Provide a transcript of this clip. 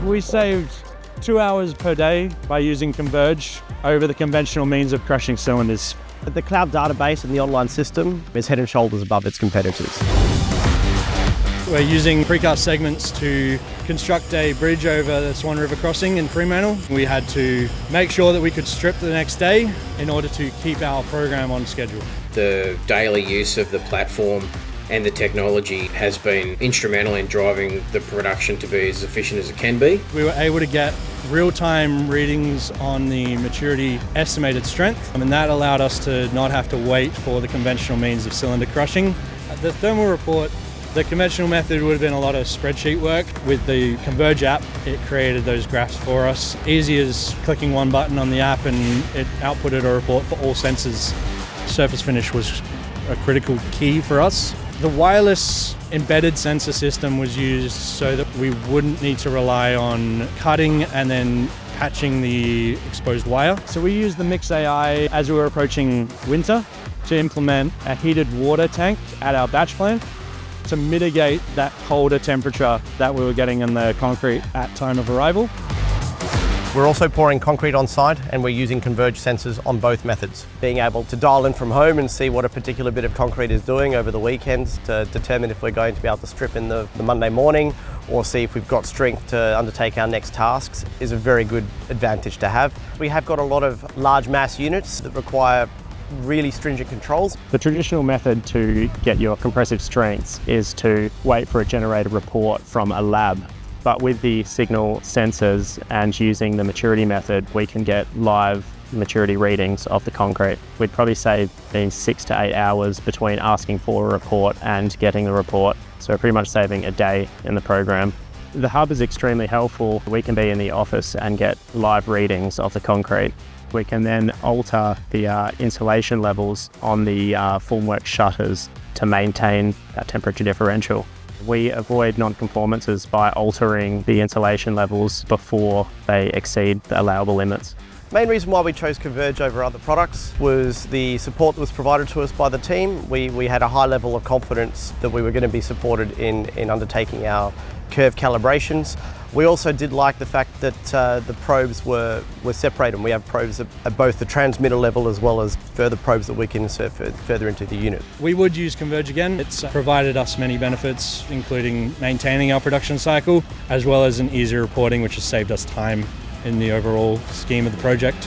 We saved 2 hours per day by using Converge over the conventional means of crushing cylinders. The cloud database and the online system is head and shoulders above its competitors. We're using precast segments to construct a bridge over the Swan River crossing in Fremantle. We had to make sure that we could strip the next day in order to keep our program on schedule. The daily use of the platform and the technology has been instrumental in driving the production to be as efficient as it can be. We were able to get real-time readings on the maturity estimated strength, and that allowed us to not have to wait for the conventional means of cylinder crushing. The thermal report, the conventional method would have been a lot of spreadsheet work. With the Converge app, it created those graphs for us. Easy as clicking one button on the app and it outputted a report for all sensors. Surface finish was a critical key for us. The wireless embedded sensor system was used so that we wouldn't need to rely on cutting and then patching the exposed wire. So we used the Mix AI as we were approaching winter to implement a heated water tank at our batch plant to mitigate that colder temperature that we were getting in the concrete at time of arrival. We're also pouring concrete on site and we're using Converge sensors on both methods. Being able to dial in from home and see what a particular bit of concrete is doing over the weekends to determine if we're going to be able to strip in the Monday morning or see if we've got strength to undertake our next tasks is a very good advantage to have. We have got a lot of large mass units that require really stringent controls. The traditional method to get your compressive strengths is to wait for a generated report from a lab. But with the signal sensors and using the maturity method, we can get live maturity readings of the concrete. We'd probably save 6 to 8 hours between asking for a report and getting the report. So pretty much saving a day in the program. The hub is extremely helpful. We can be in the office and get live readings of the concrete. We can then alter the insulation levels on the formwork shutters to maintain that temperature differential. We avoid non-conformances by altering the insulation levels before they exceed the allowable limits. Main reason why we chose Converge over other products was the support that was provided to us by the team. We had a high level of confidence that we were going to be supported in undertaking our curve calibrations. We also did like the fact that the probes were separated. We have probes at both the transmitter level as well as further probes that we can insert further into the unit. We would use Converge again. It's provided us many benefits, including maintaining our production cycle, as well as an easier reporting, which has saved us time in the overall scheme of the project.